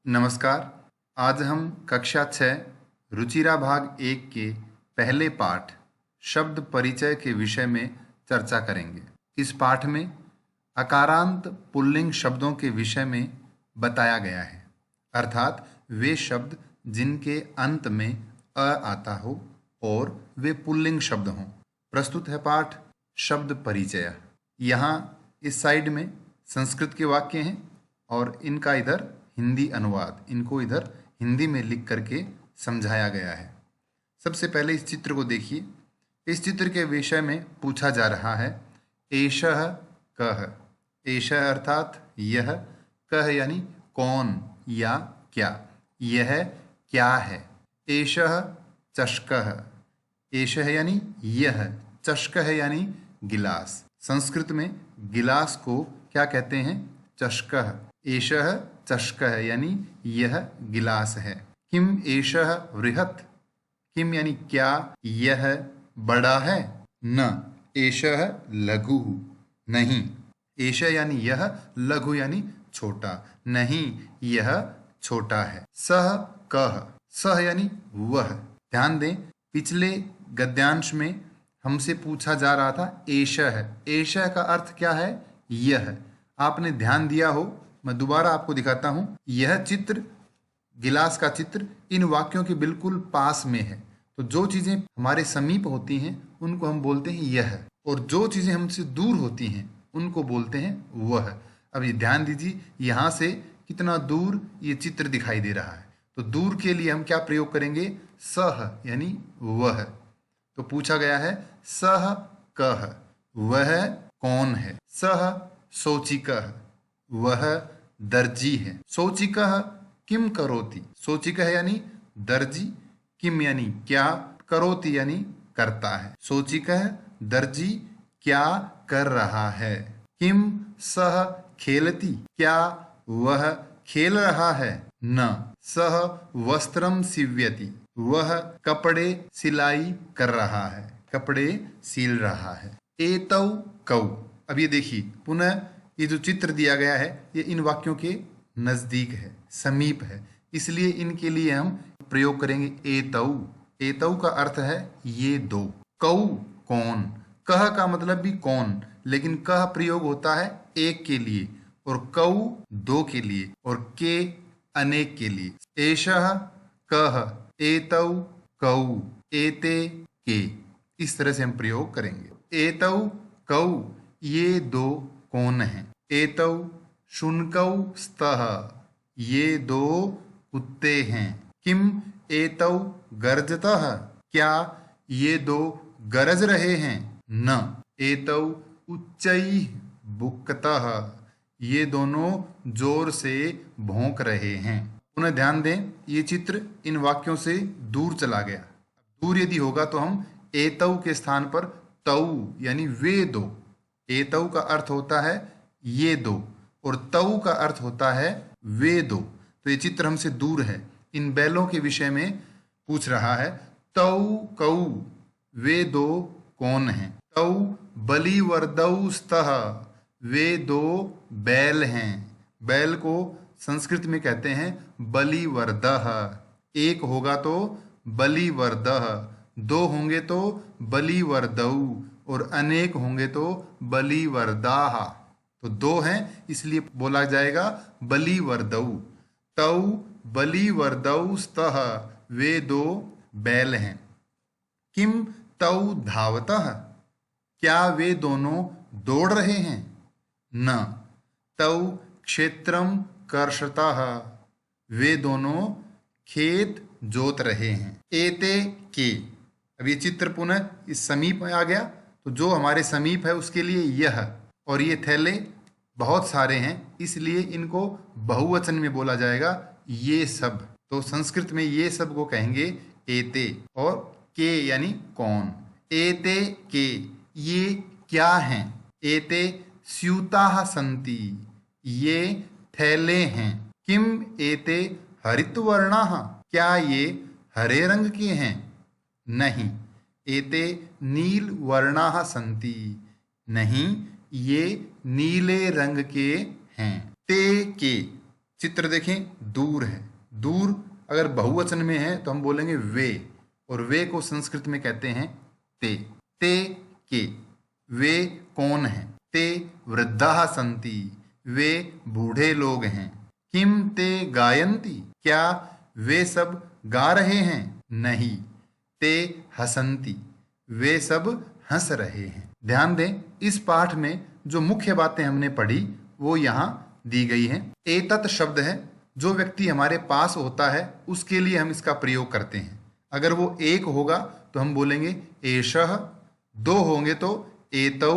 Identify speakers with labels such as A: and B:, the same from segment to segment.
A: नमस्कार। आज हम कक्षा 6 रुचिरा भाग 1 के पहले पाठ शब्द परिचय के विषय में चर्चा करेंगे। इस पाठ में अकारांत पुल्लिंग शब्दों के विषय में बताया गया है, अर्थात वे शब्द जिनके अंत में अ आता हो और वे पुल्लिंग शब्द हों। प्रस्तुत है पाठ शब्द परिचय। यहाँ इस साइड में संस्कृत के वाक्य हैं और इनका इधर हिंदी अनुवाद, इनको इधर हिंदी में लिख करके समझाया गया है। सबसे पहले इस चित्र को देखिए। इस चित्र के विषय में पूछा जा रहा है एषः कः। एषः अर्थात यह, कः यानी कौन या क्या, यह क्या है। एषः चषकः। एषः यानी यह, चषकः यानी गिलास। संस्कृत में गिलास को क्या कहते हैं? चषकः। एषः चषकः यानी यह गिलास है। किम एषः वृहत्। किम यानी क्या, यह बड़ा है। न एषः लघुः, नहीं। एषः यानी यह, लघु यानी छोटा, नहीं यह छोटा है। सः कः। सः यानी वह। ध्यान दें, पिछले गद्यांश में हमसे पूछा जा रहा था एषः। एषः का अर्थ क्या है? यह। आपने ध्यान दिया हो, मैं दोबारा आपको दिखाता हूं। यह चित्र, गिलास का चित्र, इन वाक्यों के बिल्कुल पास में है। तो जो चीजें हमारे समीप होती हैं उनको हम बोलते हैं यह, और जो चीजें हमसे दूर होती हैं उनको बोलते हैं वह। अब ये ध्यान दीजिए, यहाँ से कितना दूर ये चित्र दिखाई दे रहा है। तो दूर के लिए हम क्या प्रयोग करेंगे? सह यानी वह। तो पूछा गया है सह कः, वह कौन है। सह शोचिकः, वह दर्जी है। शोचिकः किम करोति। शोचिकः यानी दर्जी, किम यानी क्या, करोति यानी करता है। शोचिकः दर्जी क्या कर रहा है। किम सह खेलति, क्या वह खेल रहा है। न सह वस्त्रम सीव्यति, वह कपड़े सिलाई कर रहा है, कपड़े सील रहा है। एतौ कौ। अब ये देखिए, पुनः ये जो चित्र दिया गया है ये इन वाक्यों के नजदीक है, समीप है, इसलिए इनके लिए हम प्रयोग करेंगे एतौ। एतौ का अर्थ है ये दो। कौ कौन, कह का मतलब भी कौन, लेकिन कह प्रयोग होता है एक के लिए, और कौ दो के लिए, और के अनेक के लिए। एषः कह, एतौ कौ, एते के, इस तरह से हम प्रयोग करेंगे। एतौ कौ, ये दो कौन हैं। एतौ शुनकौ स्तः, ये दो कुत्ते हैं। किम एतौ गर्जतः, क्या ये दो गरज रहे हैं। न एतौ उच्चैः बुक्तः, ये दोनों जोर से भौंक रहे हैं। पुनः ध्यान दें, ये चित्र इन वाक्यों से दूर चला गया। दूर यदि होगा तो हम एतौ के स्थान पर तौ यानी वे दो। एतौ का अर्थ होता है ये दो, और तौ का अर्थ होता है वे दो। तो ये चित्र हमसे दूर है। इन बैलों के विषय में पूछ रहा है। तौ कौ, वे दो कौन हैं। तौ बलिवर्दौ स्तः, वे दो बैल हैं। बैल को संस्कृत में कहते हैं बलिवर्दः। एक होगा तो बलिवर्दः, दो होंगे तो बलिवर्दौ, और अनेक होंगे तो बलिवर्दाः। तो दो हैं इसलिए बोला जाएगा बलिवर्दौ। तौ बलिवर्दौ स्तः, वे दो बैल हैं। किम तौ धावतः, क्या वे दोनों दौड़ रहे हैं। न तौ क्षेत्रम कर्षतः, वे दोनों खेत जोत रहे हैं। एते के। अब ये चित्र पुनः इस समीप में आ गया, तो जो हमारे समीप है उसके लिए यह, और ये थैले बहुत सारे हैं इसलिए इनको बहुवचन में बोला जाएगा ये सब। तो संस्कृत में ये सब को कहेंगे एते, और के यानी कौन। एते के, ये क्या हैं। एते स्यूताः सन्ति, ये थैले हैं। किम एते हरितवर्णाः, क्या ये हरे रंग के हैं। नहीं एते नीलवर्णाः सन्ति, नहीं ये नीले रंग के हैं। ते के, चित्र देखें, दूर है। दूर अगर बहुवचन में है तो हम बोलेंगे वे, और वे को संस्कृत में कहते हैं ते। ते के, वे कौन हैं? ते वृद्धाः सन्ति, वे बूढ़े लोग हैं। किम ते गायन्ति, क्या वे सब गा रहे हैं? नहीं। ते हसन्ति, वे सब हंस रहे हैं। ध्यान दें, इस पाठ में जो मुख्य बातें हमने पढ़ी वो यहाँ दी गई हैं। एतत् शब्द है, जो व्यक्ति हमारे पास होता है उसके लिए हम इसका प्रयोग करते हैं। अगर वो एक होगा तो हम बोलेंगे एषः, दो होंगे तो एतौ,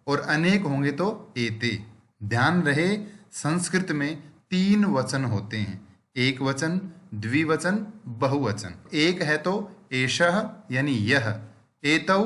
A: और अनेक होंगे तो एते। ध्यान रहे, संस्कृत में 3 वचन होते हैं, एक वचन, द्विवचन, बहुवचन। एक है तो एषः यानी यह, एतौ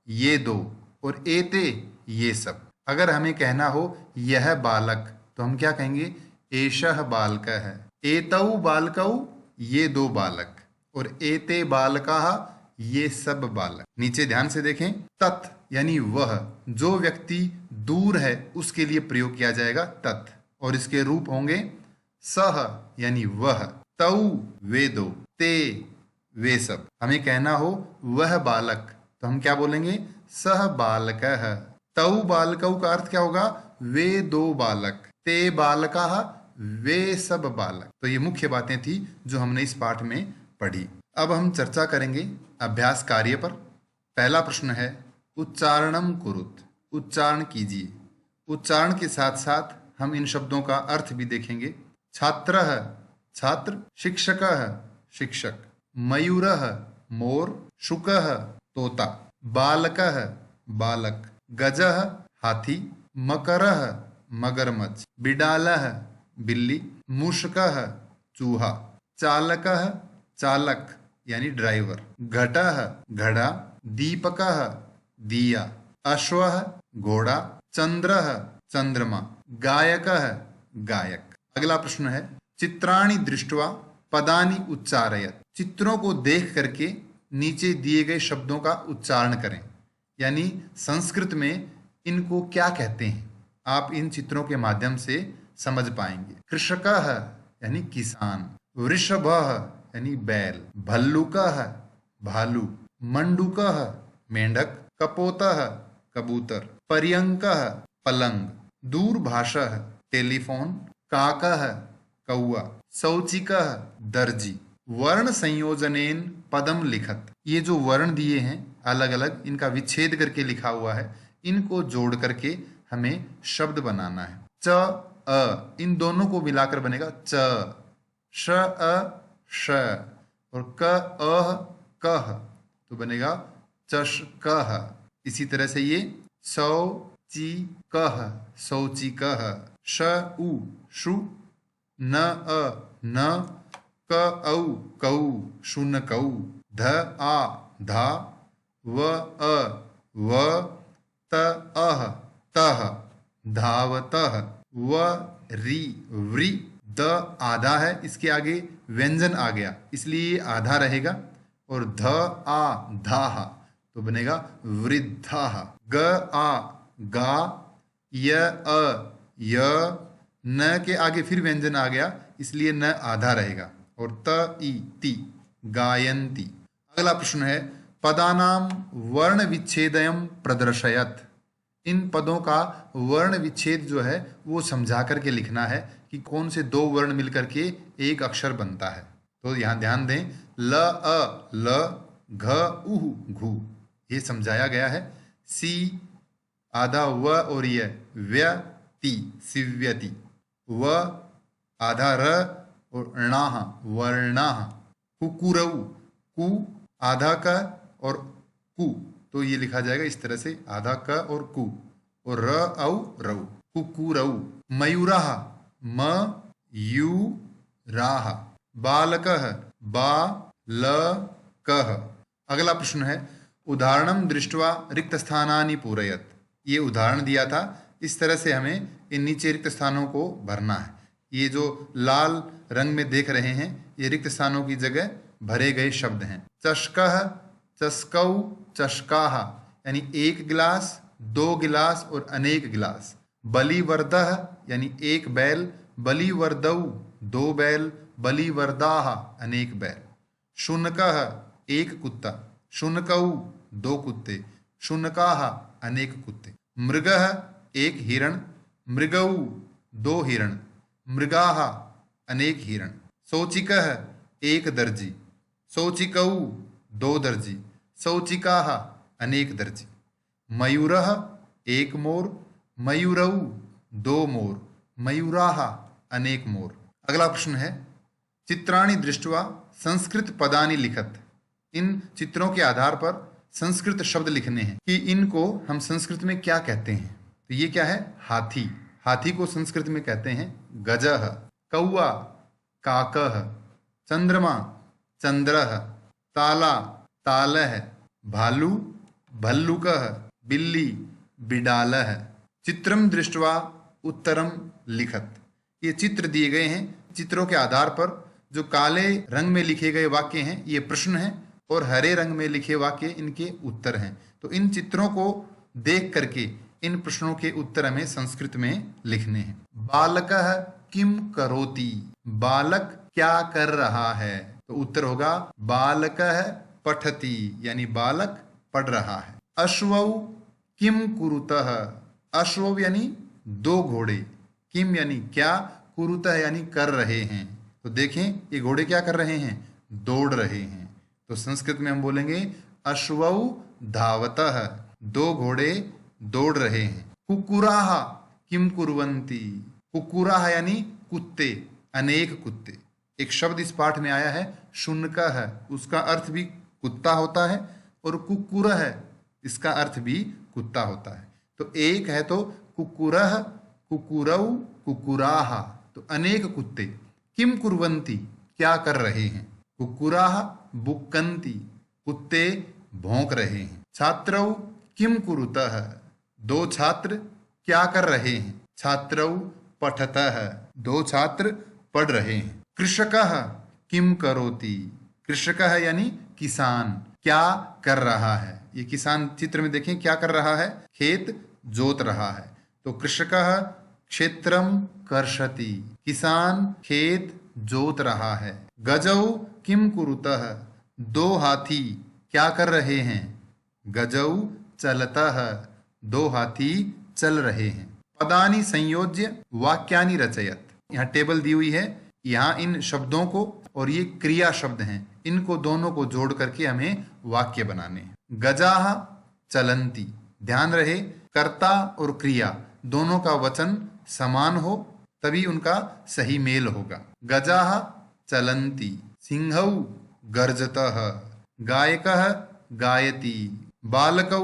A: ये दो, और एते ये सब। अगर हमें कहना हो यह बालक तो हम क्या कहेंगे? एषः बालकः, एतौ बालकौ ये दो बालक, और एते बालकाः ये सब बालक। नीचे ध्यान से देखें, तत् यानी वह, जो व्यक्ति दूर है उसके लिए प्रयोग किया जाएगा तत्, और इसके रूप होंगे सह यानी वह, तौ वे दो, ते वे सब। हमें कहना हो वह बालक तो हम क्या बोलेंगे? सह बालकः। तौ बालकौ का अर्थ क्या होगा? वे दो बालक। ते बालकाः वे सब बालक। तो ये मुख्य बातें थी जो हमने इस पाठ में पढ़ी। अब हम चर्चा करेंगे अभ्यास कार्य पर। पहला प्रश्न है उच्चारणम कुरुत, उच्चारण कीजिए। उच्चारण के साथ साथ हम इन शब्दों का अर्थ भी देखेंगे। छात्रः छात्र, शिक्षकः शिक्षक, मयूरः मोर, शुकः तोता, बालकः बालक, गजः हाथी, मकरः मगरमच्छ, बिडालः बिल्ली, मूषकः चूहा, चालकः चालक यानी ड्राइवर, घटः घड़ा, दीपकः दिया, अश्वः घोड़ा, चंद्रः चंद्रमा, गायकः गायक। अगला प्रश्न है चित्राणि दृष्ट्वा पदानि उच्चारयत। चित्रों को देख करके नीचे दिए गए शब्दों का उच्चारण करें, यानी संस्कृत में इनको क्या कहते हैं आप इन चित्रों के माध्यम से समझ पाएंगे। कृषकः यानी किसान, वृषभः यानी बैल, भल्लुकः भालू, मंडूकः मेंढक, कपोतः कबूतर, पर्यंकः पलंग, दूरभाषः टेलीफोन, काकः कौआ, शौचिकः दर्जी। वर्ण संयोजनेन पदम लिखत। ये जो वर्ण दिए हैं अलग अलग, इनका विच्छेद करके लिखा हुआ है, इनको जोड़ करके हमें शब्द बनाना है। च अ, इन दोनों को मिलाकर बनेगा च, श अ श, और क अह कह तो बनेगा चषकः। इसी तरह से ये शौचिकः शौचिकः, श उ शु, न अ न, क औ कौ शुनकौ, ध आ धा, व अ व, त अह तह धावतः, व रि व्रि। द आधा है, इसके आगे व्यंजन आ गया इसलिए ये आधा रहेगा, और ध आ धाह तो बनेगा वृद्धाः। ग आ गा, य अ य, न के आगे फिर व्यंजन आ गया इसलिए न आधा रहेगा, और त ई ति गायन्ति। अगला प्रश्न है पदानाम वर्ण विच्छेदयम प्रदर्शयत। इन पदों का वर्ण विच्छेद जो है वो समझा करके लिखना है कि कौन से दो वर्ण मिलकर के एक अक्षर बनता है। तो यहाँ ध्यान दें, ल अ ल, घ उह घु, ये समझाया गया है। सी आधा व और य, व्यति सिव्यति, व आधा र और णाह वर्णाह, कुकुरऊ कु आधा क और कु, तो ये लिखा जाएगा इस तरह से, आधा क और कु, और र औ रऊ, कुकुरऊ। मयूराः म यू राह, बालकः बा ल कह। अगला प्रश्न है उदाहरणम दृष्ट्वा रिक्त स्थानानि पूरयत। ये उदाहरण दिया था, इस तरह से हमें इन नीचे रिक्त स्थानों को भरना है। ये जो लाल रंग में देख रहे हैं ये रिक्त स्थानों की जगह भरे गए शब्द हैं। चषकः चषकौ चषकाः, यानी एक गिलास, दो गिलास और अनेक गिलास। बलिवर्दः यानी एक बैल, बलिवर्दौ दो बैल, बलिवर्दाः अनेक बैल, शुनकः एक कुत्ता, शुनकौ दो कुत्ते, शुनकाः अनेक कुत्ते, मृगः एक हिरण, मृगौ दो हिरण, मृगाः अनेक हिरण, शौचिकः एक दर्जी, शौचिकौ दो दर्जी, शौचिकाः अनेक दर्जी, मयूरः एक मोर, मयूरौ दो मोर, मयूराः अनेक मोर। अगला प्रश्न है, चित्राणि दृष्ट्वा संस्कृत पदानि लिखत। इन चित्रों के आधार पर संस्कृत शब्द लिखने हैं कि इनको हम संस्कृत में क्या कहते हैं। तो ये क्या है? हाथी। हाथी को संस्कृत में कहते हैं गजः, कौआ काकः, चंद्रमा चंद्रः, ताला तालः, भालू भल्लुकः, बिल्ली बिडालः। चित्रम दृष्ट्वा उत्तरम लिखत। ये चित्र दिए गए हैं, चित्रों के आधार पर जो काले रंग में लिखे गए वाक्य हैं ये प्रश्न हैं और हरे रंग में लिखे वाक्य इनके उत्तर हैं। तो इन चित्रों को देख करके इन प्रश्नों के उत्तर हमें संस्कृत में लिखने हैं। बालकः किम करोति। बालक क्या कर रहा है? तो उत्तर होगा बालकः पठति, यानी बालक पढ़ रहा है। अश्वौ किम कुरुतः। अश्वौ यानी दो घोड़े, किम यानी क्या, कुरुतः यानी कर रहे हैं। तो देखें ये घोड़े क्या कर रहे हैं? दौड़ रहे हैं। तो संस्कृत में हम बोलेंगे अश्वौ धावतः, दो घोड़े दौड़ रहे हैं। कुक्कुराः किम कुर्वन्ति। कुक्कुराः यानी कुत्ते, अनेक कुत्ते। एक शब्द इस पाठ में आया है शुनकः, उसका अर्थ भी कुत्ता होता है, और कुक्कुरः इसका अर्थ भी कुत्ता होता है। तो एक है तो कुक्कुरः, कुक्कुरौ, कुक्कुराः, तो अनेक कुत्ते। किम कुर्वन्ति क्या कर रहे हैं। कुक्कुराः बुक्कन्ति, कुत्ते भौंक रहे हैं। छात्रौ किम कुरुतः, दो छात्र क्या कर रहे हैं। छात्रौ पठतः, दो छात्र पढ़ रहे हैं। कृषकः किम करोति। कृषकः यानी किसान क्या कर रहा है। ये किसान चित्र में देखें क्या कर रहा है, खेत जोत रहा है। तो कृषकः क्षेत्रम कर्षति, किसान खेत जोत रहा है। गजौ किम कुरुतः, दो हाथी क्या कर रहे हैं। गजौ चलतः, दो हाथी चल रहे हैं। पदानि संयोज्य वाक्यानि रचयत। यहाँ टेबल दी हुई है, यहाँ इन शब्दों को, और ये क्रिया शब्द हैं, इनको दोनों को जोड़ करके हमें वाक्य बनाने हैं। गजाः चलन्ति, ध्यान रहे कर्ता और क्रिया दोनों का वचन समान हो तभी उनका सही मेल होगा। गजाः चलन्ति, सिंहौ गर्जतः, गायकः गायति, बालकौ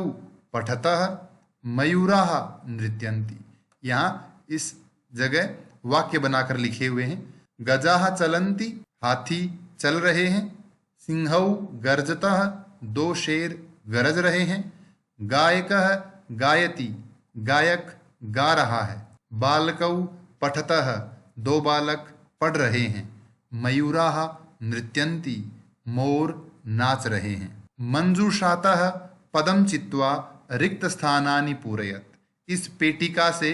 A: पठतः, मयूराः नृत्यन्ति। यहाँ इस जगह वाक्य बनाकर लिखे हुए हैं। गजाः चलन्ति, हाथी चल रहे हैं। सिंहौ गर्जतः, दो शेर गरज रहे हैं। गायकः गायति, गायक गा रहा है। बालकौ पठतः, दो बालक पढ़ रहे हैं। मयूराः नृत्यन्ति, मोर नाच रहे हैं। मंजूषातः पदम चित्वा रिक्त स्थानानि पूरयत। इस पेटिका से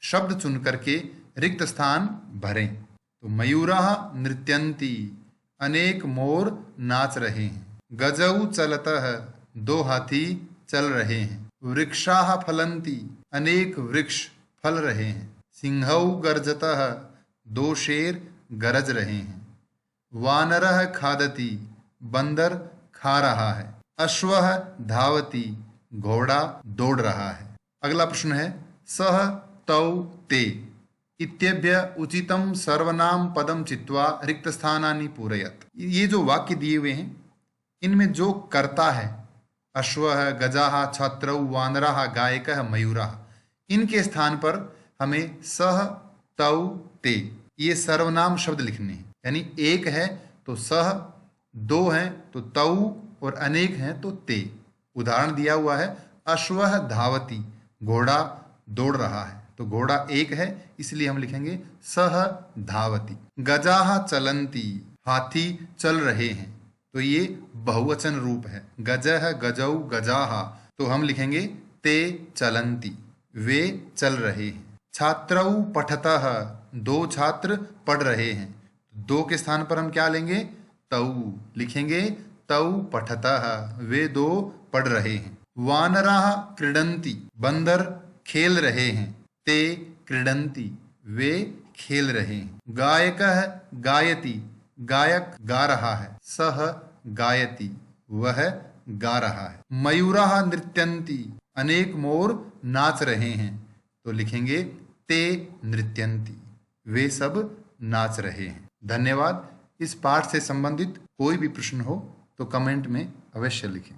A: शब्द चुन करके रिक्त स्थान भरें। तो मयूराः नृत्यन्ति, अनेक मोर नाच रहे हैं। गजौ चलतः, दो हाथी चल रहे हैं। वृक्षाः फलन्ति, अनेक वृक्ष फल रहे हैं। सिंहौ गर्जतः, दो शेर गरज रहे हैं। वानरः खादति, बंदर खा रहा है। अश्वः धावति, घोड़ा दौड़ रहा है। अगला प्रश्न है सह तौ ते इत्यभ्य उचितम सर्वनाम पदम चित्वा रिक्त स्थानानि पूरयत। ये जो वाक्य दिए हुए हैं इनमें जो कर्ता है अश्वः, गजाः, छात्रौ, वानराः, गायकः, मयूराः, इनके स्थान पर हमें सह तौ ते ये सर्वनाम शब्द लिखने हैं। यानी एक है तो सह, दो हैं तो तौ, और अनेक हैं तो ते। उदाहरण दिया हुआ है अश्वः धावति, घोड़ा दौड़ रहा है, तो घोड़ा एक है इसलिए हम लिखेंगे सह धावति। गजाः चलन्ति, हाथी चल रहे हैं, तो ये बहुवचन रूप है। गजः, गजौ, गजाः, तो हम लिखेंगे ते चलन्ति, वे चल रहे हैं। छात्रौ पठतः, दो छात्र पढ़ रहे हैं। दो के स्थान पर हम क्या लेंगे? तौ लिखेंगे, तौ पठतः, वे दो पढ़ रहे हैं। वानराः क्रीडन्ति, बंदर खेल रहे हैं। ते क्रीडन्ति, वे खेल रहे हैं। गायकः गायति, गायक गा रहा है। सह गायति, वह गा रहा है। मयूराः नृत्यन्ति, अनेक मोर नाच रहे हैं। तो लिखेंगे ते नृत्यन्ति, वे सब नाच रहे हैं। धन्यवाद। इस पाठ से संबंधित कोई भी प्रश्न हो तो कमेंट में अवश्य लिखें।